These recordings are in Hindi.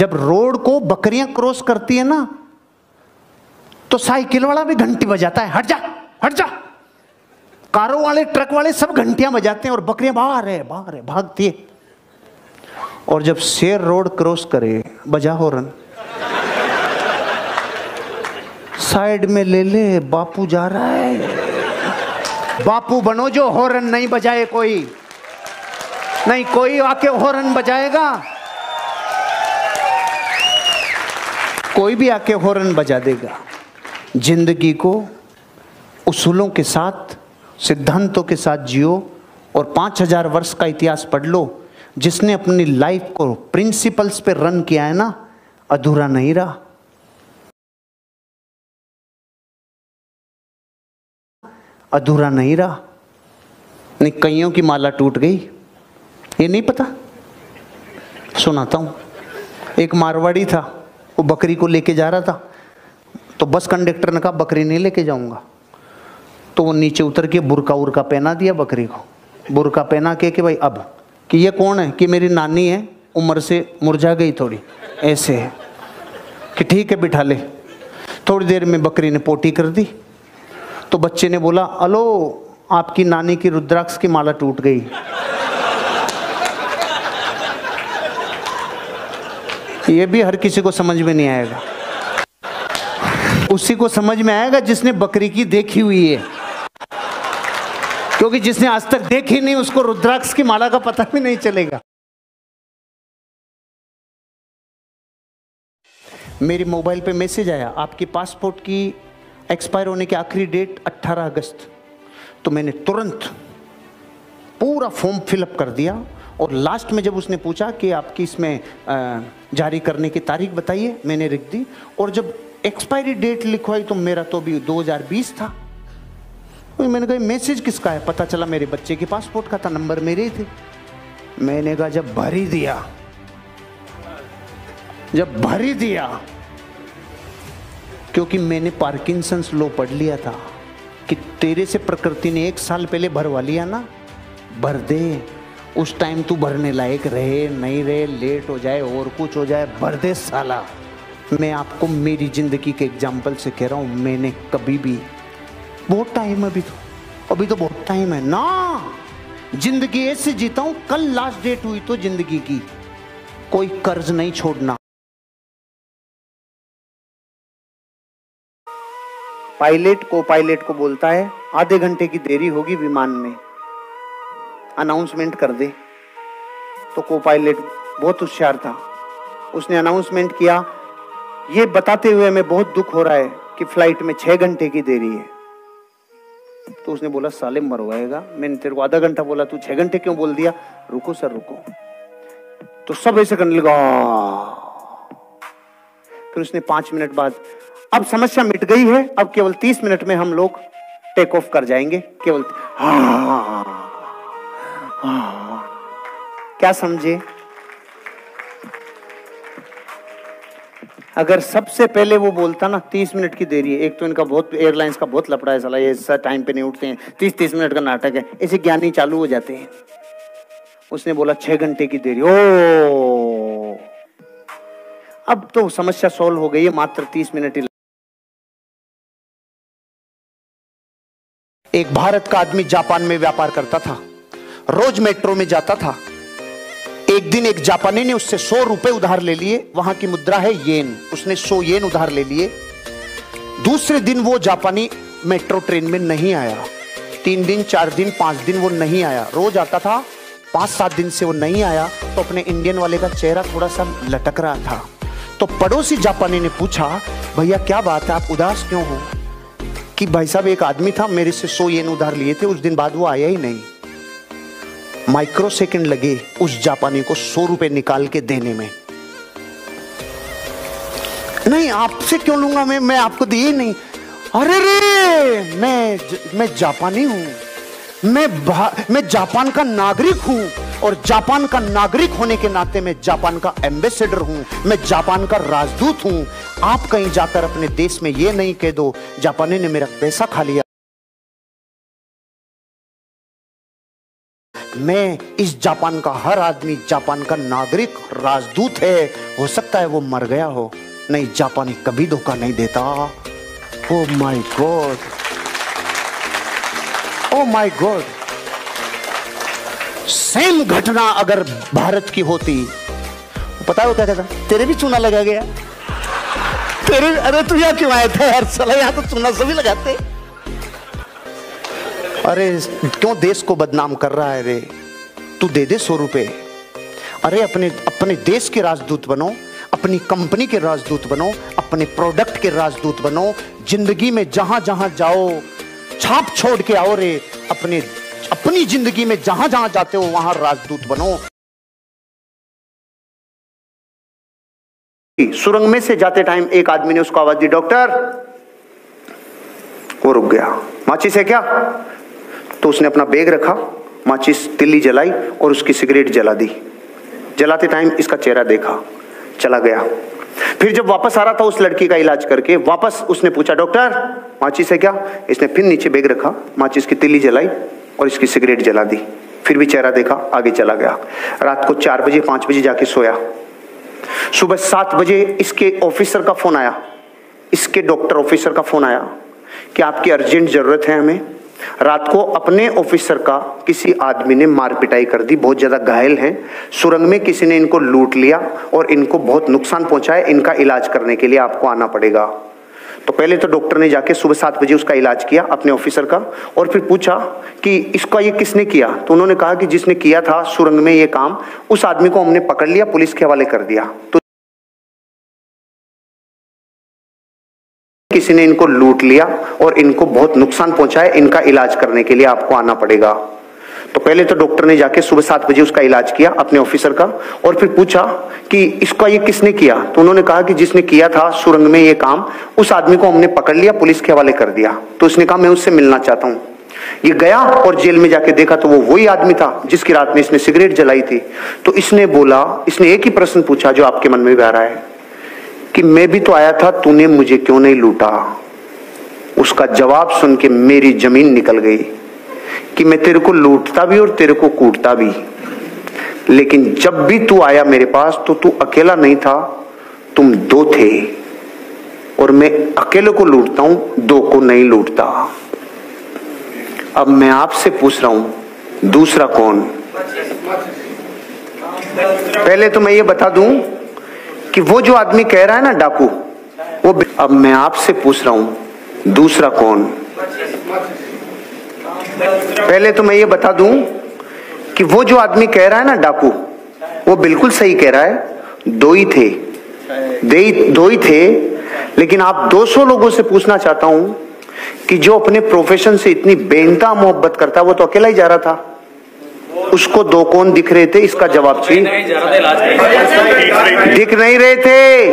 जब रोड को बकरियां क्रॉस करती है ना तो साइकिल वाला भी घंटी बजाता है, हट जा हट जा। कारों वाले ट्रक वाले सब घंटियां बजाते हैं और बकरियां बाहर है भागती है। और जब शेर रोड क्रॉस करे बजा हॉर्न, साइड में ले ले, बापू जा रहा है। बापू बनो जो हॉर्न नहीं बजाए, कोई नहीं, कोई आके हॉर्न बजाएगा, कोई भी आके हॉर्न बजा देगा। जिंदगी को उसूलों के साथ, सिद्धांतों के साथ जियो और 5000 वर्ष का इतिहास पढ़ लो। जिसने अपनी लाइफ को प्रिंसिपल्स पे रन किया है ना, अधूरा नहीं रहा, अधूरा नहीं रहा। नहीं, कईयों की माला टूट गई, ये नहीं पता। सुनाता हूं, एक मारवाड़ी था, वो बकरी को लेके जा रहा था, तो बस कंडक्टर ने कहा बकरी नहीं लेके जाऊंगा। तो वो नीचे उतर के बुरका उरका पहना दिया बकरी को, बुरका पहना के कि भाई अब कि ये कौन है, कि मेरी नानी है, उम्र से मुरझा गई थोड़ी, ऐसे है कि ठीक है बिठा ले। थोड़ी देर में बकरी ने पोटी कर दी। तो बच्चे ने बोला, अलो आपकी नानी की रुद्राक्ष की माला टूट गई। ये भी हर किसी को समझ में नहीं आएगा, उसी को समझ में आएगा जिसने बकरी की देखी हुई है, क्योंकि जिसने आज तक देखी नहीं उसको रुद्राक्ष की माला का पता भी नहीं चलेगा। मेरे मोबाइल पे मैसेज आया, आपकी पासपोर्ट की एक्सपायर होने की आखिरी डेट 18 अगस्त। तो मैंने तुरंत पूरा फॉर्म फिलअप कर दिया और लास्ट में जब उसने पूछा कि आपकी इसमें जारी करने की तारीख बताइए, मैंने लिख दी। और जब एक्सपायरी डेट लिखवाई तो मेरा तो अभी 2020 था। मैंने कहा मैसेज किसका है, पता चला मेरे बच्चे के पासपोर्ट का था, नंबर मेरे ही थे। मैंने कहा जब भर ही दिया, क्योंकि मैंने पार्किंसंस लॉ पढ़ लिया था कि तेरे से प्रकृति ने 1 साल पहले भरवा लिया ना, भर दे। उस टाइम तू भरने लायक रहे नहीं रहे, लेट हो जाए और कुछ हो जाए, भर दे साला। मैं आपको मेरी जिंदगी के एग्जाम्पल से कह रहा हूं, मैंने कभी भी, बहुत टाइम है अभी तो बहुत टाइम है ना, जिंदगी ऐसे जीता हूं, कल लास्ट डेट हुई तो जिंदगी की, कोई कर्ज नहीं छोड़ना। पायलट को बोलता है आधे घंटे की देरी होगी विमान में, अनाउंसमेंट कर दे। तो को पायलट बहुत होशियार था, उसने अनाउंसमेंट किया, ये बताते हुए हमें बहुत दुख हो रहा है कि फ्लाइट में 6 घंटे की देरी है। तो उसने बोला साले मरवाएगा, मैंने तेरे को आधा घंटा बोला, तू 6 घंटे क्यों बोल दिया। रुको सर रुको। तो सब ऐसे करने लगा। फिर उसने 5 मिनट बाद, अब समस्या मिट गई है, अब केवल 30 मिनट में हम लोग टेक ऑफ कर जाएंगे, केवल क्या समझे। अगर सबसे पहले वो बोलता ना 30 मिनट की देरी है, एक तो इनका बहुत, एयरलाइंस का बहुत लफड़ा है साला, ये सर टाइम पे नहीं उठते हैं, 30 मिनट का नाटक है, ऐसे ज्ञानी चालू हो जाते हैं। उसने बोला 6 घंटे की देरी, ओ अब तो समस्या सॉल्व हो गई है, मात्र 30 मिनट ही। एक भारत का आदमी जापान में व्यापार करता था, रोज मेट्रो में जाता था। एक दिन एक जापानी ने उससे 100 रुपए उधार ले लिए, वहां की मुद्रा है येन, उसने 100 येन उधार ले लिए। दूसरे दिन वो जापानी मेट्रो ट्रेन में नहीं आया, 3 दिन 4 दिन 5 दिन वो नहीं आया, रोज आता था, 5-7 दिन से वो नहीं आया। तो अपने इंडियन वाले का चेहरा थोड़ा सा लटक रहा था। तो पड़ोसी जापानी ने पूछा, भैया क्या बात है, आप उदास क्यों हो। कि भाई साहब एक आदमी था, मेरे से 100 येन उधार लिए थे, उस दिन बाद वो आया ही नहीं। माइक्रो सेकंड लगे उस जापानी को 100 रुपए निकाल के देने में। नहीं आपसे क्यों लूंगा मैं आपको दिए नहीं। अरे रे मैं जापानी हूं, मैं जापान का नागरिक हूं, और जापान का नागरिक होने के नाते मैं जापान का एम्बेसडर हूं, मैं जापान का राजदूत हूं। आप कहीं जाकर अपने देश में ये नहीं कह दो जापानी ने मेरा पैसा खा लिया, मैं इस जापान का हर आदमी जापान का नागरिक राजदूत है। हो सकता है वो मर गया हो, नहीं जापानी कभी धोखा नहीं देता। Oh my God, oh my God. Same घटना अगर भारत की होती, पता है वो क्या कहता, तेरे भी चूना लगा गया, तेरे, अरे तू यहाँ क्यों आया था यार, साला यहाँ तो चूना सभी लगाते। अरे क्यों देश को बदनाम कर रहा है रे, तू दे दे 100 रुपए। अरे अपने देश के राजदूत बनो, अपनी कंपनी के राजदूत बनो, अपने प्रोडक्ट के राजदूत बनो। जिंदगी में जहां जहां जाओ छाप छोड़ के आओ रे, अपनी जिंदगी में जहां जहां जाते हो वहां राजदूत बनो। सुरंग में से जाते टाइम एक आदमी ने उसको आवाज दी, डॉक्टर। वो रुक गया। माचिस है क्या? तो उसने अपना बैग रखा, माचिस तिल्ली जलाई और उसकी सिगरेट जला दी। जलाते टाइम इसका चेहरा देखा, चला गया। फिर जब वापस आ रहा था उस लड़की का इलाज करके, वापस उसने पूछा, डॉक्टर माचिस है क्या? इसने फिर नीचे बैग रखा, माचिस की तिल्ली जलाई और इसकी सिगरेट जला दी। फिर भी चेहरा देखा, आगे चला गया। रात को 4 बजे 5 बजे जाके सोया। सुबह 7 बजे इसके ऑफिसर का फोन आया, इसके डॉक्टर ऑफिसर का फोन आया कि आपकी अर्जेंट जरूरत है हमें। रात को अपने ऑफिसर का किसी आदमी ने मार पिटाई कर दी, बहुत ज्यादा घायल हैं। सुरंग में किसी ने इनको लूट लिया और इनको बहुत नुकसान पहुंचा है, इनका इलाज करने के लिए आपको आना पड़ेगा। तो पहले तो डॉक्टर ने जाके सुबह 7 बजे उसका इलाज किया अपने ऑफिसर का, और फिर पूछा कि इसका ये किसने किया? तो उन्होंने कहा कि जिसने किया था सुरंग में ये काम, उस आदमी को हमने पकड़ लिया, पुलिस के हवाले कर दिया। तो किसी ने इनको लूट लिया और इनको बहुत नुकसान पहुंचा है, इनका इलाज करने के लिए आपको आना पड़ेगा। तो पहले तो डॉक्टर ने जाके सुबह 7 बजे उसका इलाज किया अपने ऑफिसर का, और फिर पूछा कि इसका ये किसने किया? तो उन्होंने कहा कि जिसने किया था सुरंग में ये काम, उस आदमी को हमने पकड़ लिया, पुलिस के हवाले कर दिया। तो उसने कहा मैं उससे मिलना चाहता हूँ। ये गया और जेल में जाके देखा तो वो वही आदमी था जिसकी रात में इसने सिगरेट जलाई थी। तो इसने बोला, इसने एक ही प्रश्न पूछा जो आपके मन में भी आ रहा है कि मैं भी तो आया था, तूने मुझे क्यों नहीं लूटा? उसका जवाब सुन के मेरी जमीन निकल गई कि मैं तेरे को लूटता भी और तेरे को कूटता भी, लेकिन जब भी तू आया मेरे पास तो तू अकेला नहीं था, तुम 2 थे, और मैं अकेले को लूटता हूं, 2 को नहीं लूटता। अब मैं आपसे पूछ रहा हूं, दूसरा कौन? पहले तो मैं ये बता दूं कि वो जो आदमी कह रहा है ना डाकू, वो, अब मैं आपसे पूछ रहा हूं, दूसरा कौन? पहले तो मैं ये बता दूं कि वो जो आदमी कह रहा है ना डाकू, वो बिल्कुल सही कह रहा है, 2 ही थे, 2 ही थे। लेकिन आप 200 लोगों से पूछना चाहता हूं कि जो अपने प्रोफेशन से इतनी बेइंतहा मोहब्बत करता है, वो तो अकेला ही जा रहा था, उसको 2 कौन दिख रहे थे? इसका जवाब चाहिए। दिख नहीं रहे थे,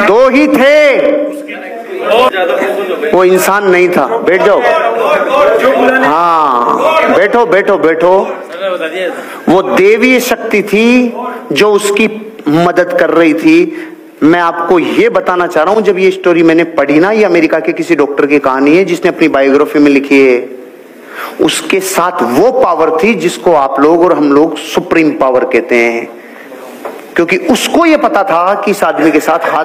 2 ही थे, वो इंसान नहीं था। बैठ जाओ, हाँ बैठो बैठो बैठो। वो देवीय शक्ति थी जो उसकी मदद कर रही थी। मैं आपको ये बताना चाह रहा हूं, जब ये स्टोरी मैंने पढ़ी ना, ये अमेरिका के किसी डॉक्टर की कहानी है जिसने अपनी बायोग्राफी में लिखी है, उसके साथ वो पावर थी जिसको आप लोग और हम लोग सुप्रीम पावर कहते हैं, क्योंकि उसको ये पता था कि इस आदमी के साथ हाथ